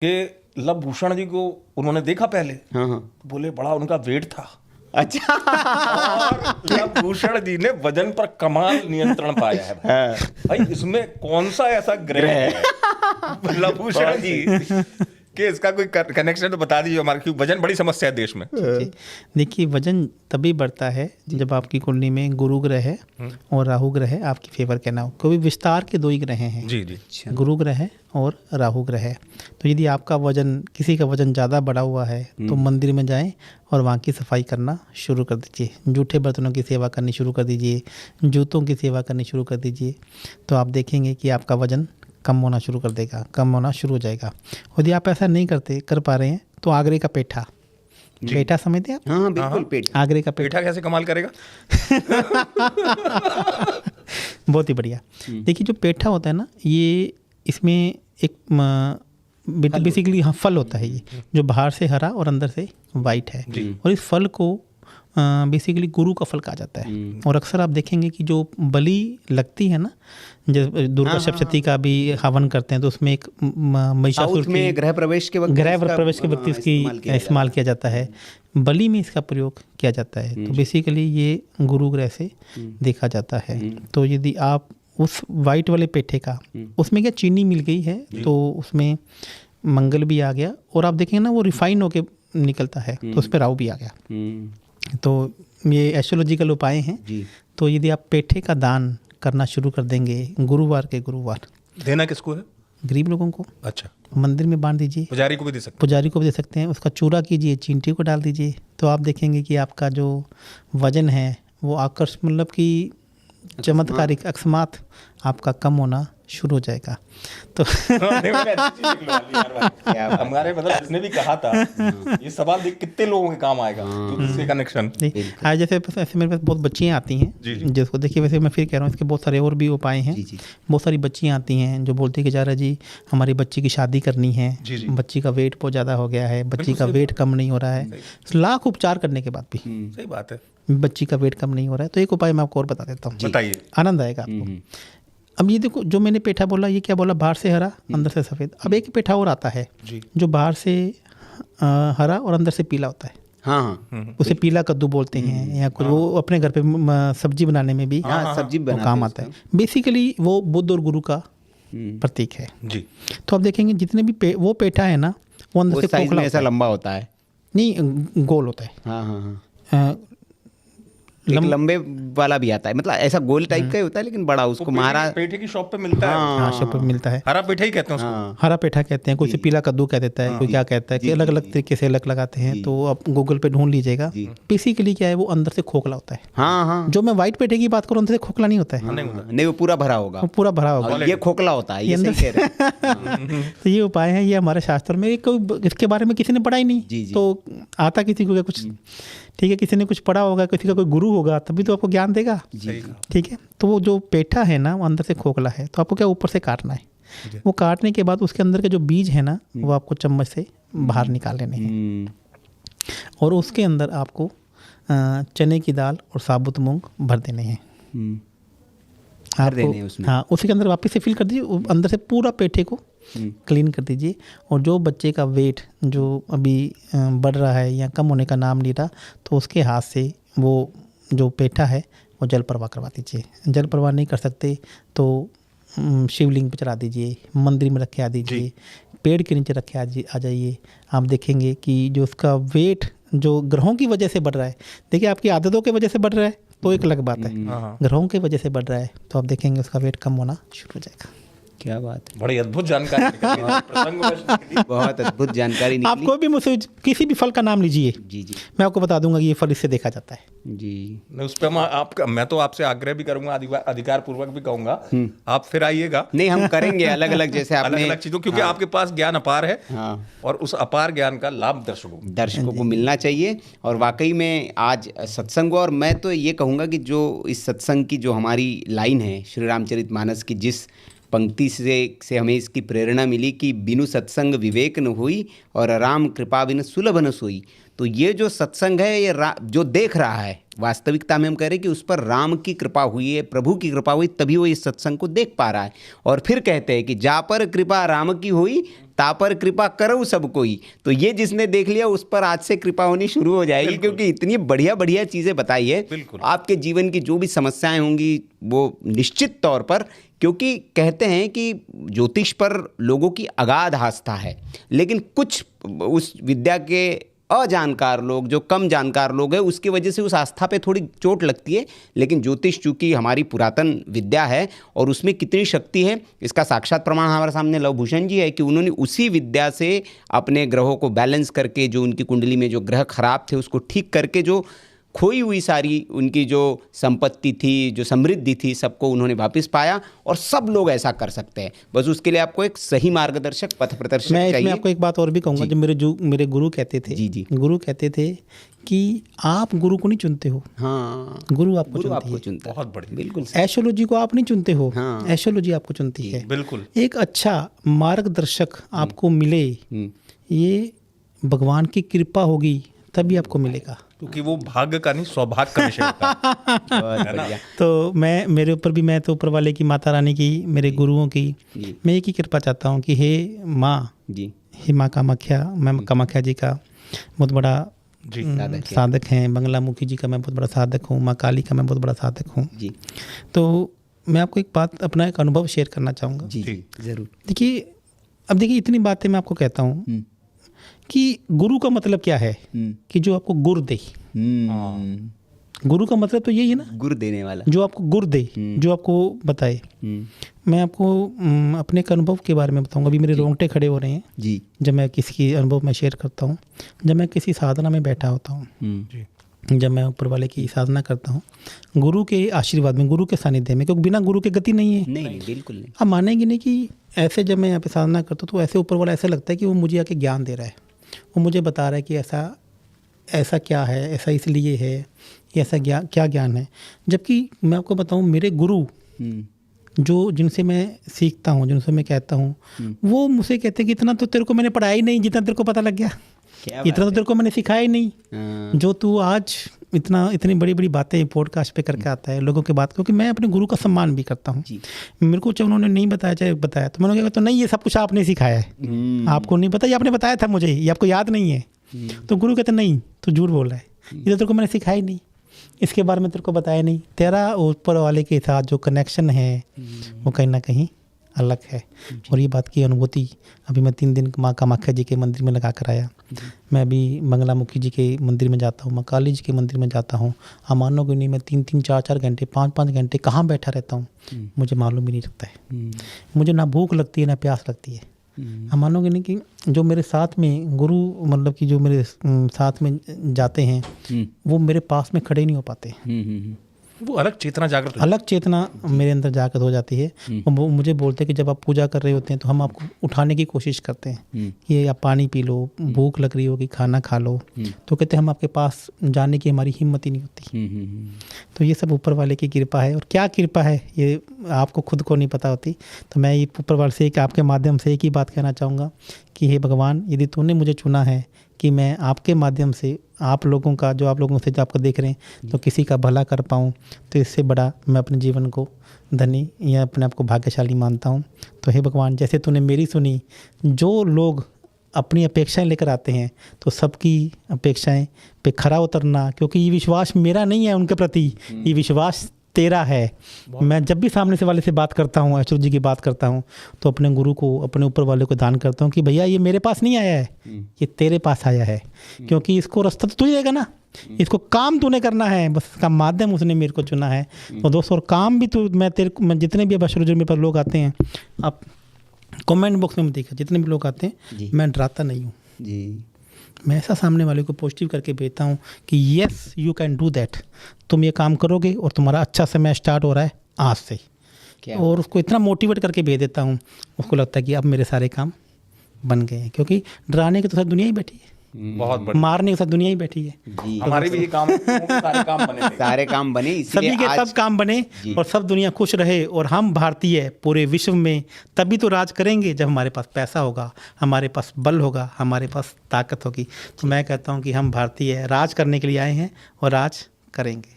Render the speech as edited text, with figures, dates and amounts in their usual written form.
कि लवभूषण जी को उन्होंने देखा पहले। हाँ हाँ। तो बोले बड़ा उनका वेट था। अच्छा। और लवभूषण जी ने वजन पर कमाल नियंत्रण पाया है भाई। इसमें कौन सा ऐसा ग्रह है लवभूषण जी कि इसका कोई कनेक्शन तो बता दीजिए हमारे, क्योंकि वजन बड़ी समस्या है देश में। देखिए, वजन तभी बढ़ता है जब आपकी कुंडली में गुरु ग्रह है और राहु ग्रह है आपकी फेवर के ना हो। क्योंकि विस्तार के दो ही ग्रह हैं। जी जी। गुरु ग्रह और राहु ग्रह है। तो यदि आपका वजन, किसी का वजन ज़्यादा बढ़ा हुआ है तो मंदिर में जाएं और वहाँ की सफाई करना शुरू कर दीजिए। जूठे बर्तनों की सेवा करनी शुरू कर दीजिए, जूतों की सेवा करनी शुरू कर दीजिए। तो आप देखेंगे कि आपका वजन कम होना शुरू कर देगा, कम होना शुरू हो जाएगा। यदि आप ऐसा नहीं कर पा रहे हैं तो आगरे का पेठा, पेठा समझते हैं आप? हाँ बिल्कुल। पेठा, आगरे का पेठा कैसे कमाल करेगा? बहुत ही बढ़िया। देखिए, जो पेठा होता है ना, ये इसमें एक बेसिकली फल होता है, ये जो बाहर से हरा और अंदर से वाइट है। और इस फल को बेसिकली गुरु का फल कहा जाता है। और अक्सर आप देखेंगे कि जो बलि लगती है ना, जब दुर्गा सप्तशती का भी हवन करते हैं तो उसमें एक महिषासुर की गृह प्रवेश के वक्त इसकी इस्तेमाल किया जाता है। बलि में इसका प्रयोग किया जाता है। तो बेसिकली ये गुरु ग्रह से देखा जाता है। तो यदि आप उस वाइट वाले पेठे का, उसमें क्या चीनी मिल गई है तो उसमें मंगल भी आ गया, और आप देखेंगे ना वो रिफाइन होके निकलता है तो उस पर राहु भी आ गया। तो ये एस्ट्रोलॉजिकल उपाय हैं। तो यदि आप पेठे का दान करना शुरू कर देंगे गुरुवार के गुरुवार। देना किसको है? गरीब लोगों को। अच्छा। मंदिर में बांट दीजिए। पुजारी को भी दे सकते हैं? पुजारी को भी दे सकते हैं। उसका चूरा कीजिए, चींटी को डाल दीजिए, तो आप देखेंगे कि आपका जो वजन है वो आकर्षण, मतलब कि चमत्कारिक अकस्मात आपका कम होना शुरू हो जाएगा। तो हमारे मतलब इसने भी कहा था ये सवाल देख कितने लोगों के काम आएगा, इसके कनेक्शन। आज जैसे ऐसे मेरे पास बहुत बच्चियाँ आती हैं जिसको देखिए, वैसे मैं फिर कह रहा हूँ इसके बहुत सारे और भी उपाय हैं। बहुत सारी बच्चियाँ आती हैं जो बोलती है कि जारा जी हमारी बच्ची की शादी करनी है, बच्ची का वेट बहुत ज़्यादा हो गया है, बच्ची का वेट कम नहीं हो रहा है, लाख उपचार करने के बाद भी सही बात है बच्ची का वेट कम नहीं हो रहा है। तो एक उपाय मैं आपको और बता देता हूँ, बताइए, आनंद आएगा आपको। अब ये देखो, जो मैंने पेठा बोला, ये क्या बोला, बाहर से हरा अंदर से सफ़ेद। अब एक पेठा और आता है जो बाहर से हरा और अंदर से पीला होता है। हाँ। उसे पीला कद्दू बोलते हैं, या कुछ वो अपने घर पे सब्जी बनाने में भी सब्जी वो काम आता है। बेसिकली वो बुध और गुरु का प्रतीक है जी। तो आप देखेंगे जितने भी वो पेठा है ना, वो अंदर से खोखला, ऐसा लंबा होता है, नहीं गोल होता है। हाँ। एक लंबे वाला भी आता है, मतलब ऐसा गोल टाइप का ही होता है लेकिन बड़ा, उसको महाराज पेठे की शॉप पे मिलता है। हाँ, शॉप पे मिलता है। हरा पेठा ही कहते हैं उसको। हरा पेठा कहते हैं, कोई से पीला कद्दू कह देता है, कोई क्या कहता है, कि अलग अलग तरीके से अलग लगाते हैं। तो आप गूगल पे ढूंढ लीजिएगा। बेसिकली क्या है, वो अंदर से खोखला होता है। हाँ। जो मैं व्हाइट पेठे की बात करूँ, अंदर से खोखला नहीं होता है। नहीं, वो पूरा भरा होगा, वो पूरा भरा होगा। ये खोखला होता है, ये सही कह रहे हैं। तो ये उपाय है, ये हमारे शास्त्र में, इसके बारे में किसी ने पढ़ा ही नहीं। तो आता किसी को कुछ, ठीक है, किसी ने कुछ पढ़ा होगा, किसी का कोई गुरु होगा, तभी तो आपको ज्ञान देगा। ठीक है। तो वो जो पेठा है ना, वो अंदर से खोखला है, तो आपको क्या ऊपर से काटना है। वो काटने के बाद उसके अंदर के जो बीज है ना, वो आपको चम्मच से बाहर निकाल लेने हैं। और उसके अंदर आपको चने की दाल और साबुत मूंग भर देने हैं। हाँ, उसी के अंदर वापस से फिल कर दीजिए, अंदर से पूरा पेठे को क्लीन कर दीजिए। और जो बच्चे का वेट जो अभी बढ़ रहा है या कम होने का नाम नहीं रहा, तो उसके हाथ से वो जो पेठा है वो जल प्रवाह करवा दीजिए। जल प्रवाह नहीं कर सकते तो शिवलिंग पे चढ़ा दीजिए, मंदिर में रखे आ दीजिए, पेड़ के नीचे रखे आ जाइए। आप देखेंगे कि जो उसका वेट जो ग्रहों की वजह से बढ़ रहा है, देखिए आपकी आदतों की वजह से बढ़ रहा है तो एक अलग बात है, ग्रहों की वजह से बढ़ रहा है तो आप देखेंगे उसका वेट कम होना शुरू हो जाएगा। क्या बात है, बड़ी अद्भुत जानकारी निकली। बहुत अद्भुत जानकारी निकली। आपको भी मुझसे किसी भी फल का नाम लीजिए, जी, मैं आपको बता दूंगा कि ये फल इससे देखा जाता है। जी, उस पर मैं तो आपसे आग्रह भी करूंगा, अधिकार पूर्वक भी कहूंगा, आप फिर आइएगा। नहीं, हम करेंगे अलग अलग, जैसे अलग अलग चीजों, क्योंकि आपके पास ज्ञान अपार है। और उस अपार ज्ञान का लाभ दर्शकों को मिलना चाहिए। और वाकई में आज सत्संग, और मैं तो ये कहूँगा कि जो इस सत्संग की जो हमारी लाइन है, श्री रामचरितमानस की, जिस पंक्ति से हमें इसकी प्रेरणा मिली कि बिनु सत्संग विवेक न होई और राम कृपा बिन सुलभ न सोई, तो ये जो सत्संग है ये जो देख रहा है, वास्तविकता में हम कह रहे हैं कि उस पर राम की कृपा हुई है, प्रभु की कृपा हुई, तभी वो इस सत्संग को देख पा रहा है। और फिर कहते हैं कि जा पर कृपा राम की हुई, ता पर कृपा करो सब कोई। तो ये जिसने देख लिया उस पर आज से कृपा होनी शुरू हो जाएगी, क्योंकि इतनी बढ़िया बढ़िया चीज़ें बताई है। बिल्कुल। आपके जीवन की जो भी समस्याएं होंगी वो निश्चित तौर पर, क्योंकि कहते हैं कि ज्योतिष पर लोगों की अगाध आस्था है, लेकिन कुछ उस विद्या के अजानकार लोग, जो कम जानकार लोग हैं, उसकी वजह से उस आस्था पे थोड़ी चोट लगती है। लेकिन ज्योतिष चूंकि हमारी पुरातन विद्या है और उसमें कितनी शक्ति है, इसका साक्षात प्रमाण हमारे सामने लव भूषण जी है कि उन्होंने उसी विद्या से अपने ग्रहों को बैलेंस करके, जो उनकी कुंडली में जो ग्रह खराब थे उसको ठीक करके, जो खोई हुई सारी उनकी जो संपत्ति थी, जो समृद्धि थी, सबको उन्होंने वापस पाया। और सब लोग ऐसा कर सकते हैं, बस उसके लिए आपको एक सही मार्गदर्शक, पथ प्रदर्शक चाहिए। मैं इसमें आपको एक बात और भी कहूँगा, जो मेरे गुरु कहते थे, जी। गुरु कहते थे कि आप गुरु को नहीं चुनते हो, हाँ, गुरु आपको चुनता है। बहुत बढ़िया। बिल्कुल। एस्ट्रोलॉजी को आप नहीं चुनते हो, हाँ। एस्ट्रोलॉजी आपको चुनती है। बिल्कुल। एक अच्छा मार्गदर्शक आपको मिले, ये भगवान की कृपा होगी तभी आपको मिलेगा, क्योंकि वो भाग्य का नहीं, सौभाग्य का विषय होता है। बहुत बढ़िया। तो मेरे ऊपर भी, मैं तो ऊपर वाले की, माता रानी की, मेरे गुरुओं की, मैं एक ही कृपा चाहता हूँ कि हे माँ जी, हे माँ कामाख्या, मैं कामाख्या जी का बहुत बड़ा साधक हैं, बंगलामुखी जी का मैं बहुत बड़ा साधक हूँ, माँ काली का मैं बहुत बड़ा साधक हूँ जी। तो मैं आपको एक बात, अपना एक अनुभव शेयर करना चाहूँगा। जी, जरूर। देखिए, अब देखिए इतनी बातें मैं आपको कहता हूँ कि गुरु का मतलब क्या है, कि जो आपको गुर दे। गुरु का मतलब तो यही है ना, गुर देने वाला, जो आपको गुर दे, जो आपको बताए। मैं आपको अपने एक अनुभव के बारे में बताऊंगा। अभी मेरे रोंगटे खड़े हो रहे हैं जी, जब मैं किसी की अनुभव में शेयर करता हूँ। जब मैं किसी साधना में बैठा होता हूँ, जब मैं ऊपर वाले की साधना करता हूँ, गुरु के आशीर्वाद में, गुरु के सानिध्य में, क्योंकि बिना गुरु के गति नहीं है। नहीं, बिल्कुल नहीं। आप मानेंगे नहीं कि ऐसे जब मैं यहाँ पे साधना करता हूँ तो ऐसे ऊपर वाला ऐसा लगता है कि वो मुझे आके ज्ञान दे रहा है, वो मुझे बता रहा है कि ऐसा क्या है, ऐसा इसलिए है, ये ऐसा क्या ज्ञान है। जबकि मैं आपको बताऊँ, मेरे गुरु जो जिनसे मैं सीखता हूँ, जिनसे मैं कहता हूँ, वो मुझसे कहते हैं कि इतना तो तेरे को मैंने पढ़ाया ही नहीं जितना तेरे को पता लग गया, इतना तो तेरे को मैंने सिखाया ही नहीं, जो तू आज इतनी बड़ी बड़ी बातें पॉडकास्ट पे करके आता है लोगों के बात। क्योंकि मैं अपने गुरु का सम्मान भी करता हूँ। मेरे को चाहे उन्होंने नहीं बताया, चाहे बताया, तो मैंने कहा तो नहीं, ये सब कुछ आपने सिखाया है, आपको नहीं पता, ये आपने बताया था मुझे, ये आपको याद नहीं है। तो गुरु कहते नहीं, तो झूठ बोल रहा है, ये तो तेरे को मैंने सिखाया ही नहीं, इसके बारे में तेरे को बताया नहीं। तेरा ऊपर वाले के साथ जो कनेक्शन है वो कहीं ना कहीं अलग है। और ये बात की अनुभूति अभी मैं 3 दिन माँ कामाख्या जी के मंदिर में लगा कर आया। मैं अभी बंगलामुखी जी के मंदिर में जाता हूँ, माँ काली जी के मंदिर में जाता हूँ। हम मानोगे नहीं, मैं 3-3, 4-4 घंटे, 5-5 घंटे कहाँ बैठा रहता हूँ, मुझे मालूम ही नहीं लगता है। मुझे ना भूख लगती है ना प्यास लगती है। हम मानोगे नहीं कि जो मेरे साथ में गुरु, मतलब कि जो मेरे साथ में जाते हैं, वो मेरे पास में खड़े नहीं हो पाते। वो अलग चेतना जागृत हो अलग चेतना मेरे अंदर जागृत हो जाती है। वो मुझे बोलते हैं कि जब आप पूजा कर रहे होते हैं तो हम आपको उठाने की कोशिश करते हैं, ये आप पानी पी लो, भूख लग रही होगी, खाना खा लो, तो कहते हैं हम आपके पास जाने की हमारी हिम्मत ही नहीं होती। तो ये सब ऊपर वाले की कृपा है। और क्या कृपा है ये आपको खुद को नहीं पता होती। तो मैं ये ऊपर वाले से एक, आपके माध्यम से एक ही बात कहना चाहूँगा कि हे भगवान, यदि तूने मुझे चुना है कि मैं आपके माध्यम से आप लोगों का, जो आप लोगों से जो आपको देख रहे हैं, तो किसी का भला कर पाऊँ, तो इससे बड़ा मैं अपने जीवन को धनी या अपने आप को भाग्यशाली मानता हूँ। तो हे भगवान, जैसे तूने मेरी सुनी, जो लोग अपनी अपेक्षाएं लेकर आते हैं, तो सबकी अपेक्षाएं पे खरा उतरना, क्योंकि ये विश्वास मेरा नहीं है उनके प्रति, ये विश्वास तेरा है। मैं जब भी सामने से वाले से बात करता हूँ, एस्ट्रो जी की बात करता हूँ, तो अपने गुरु को, अपने ऊपर वाले को दान करता हूँ कि भैया ये मेरे पास नहीं आया है, ये तेरे पास आया है, क्योंकि इसको रास्ता तो तू ही देगा ना, इसको काम तूने करना है, बस इसका माध्यम उसने मेरे को चुना है। तो दोस्तों, और काम भी तू, मैं जितने भी अब एस्ट्रो जी मेरे पास लोग आते हैं, आप कमेंट बॉक्स में देखा, जितने भी लोग आते हैं, मैं डराता नहीं हूँ जी। मैं ऐसा सामने वाले को पॉजिटिव करके भेजता हूँ कि yes you can do that, तुम ये काम करोगे और तुम्हारा अच्छा समय स्टार्ट हो रहा है आज से। और उसको इतना मोटिवेट करके भेज देता हूँ, उसको लगता है कि अब मेरे सारे काम बन गए हैं। क्योंकि डराने की तो सारी दुनिया ही बैठी है। बहुत बढ़िया। मारने के साथ दुनिया ही बैठी है। जी हमारे भी ये काम है, सारे काम बने थे। सारे काम बने, इसीलिए सभी के आज सब काम बने और सब दुनिया खुश रहे। और हम भारतीय पूरे विश्व में तभी तो राज करेंगे जब हमारे पास पैसा होगा, हमारे पास बल होगा, हमारे पास ताकत होगी। तो मैं कहता हूँ कि हम भारतीय राज करने के लिए आए हैं और राज करेंगे।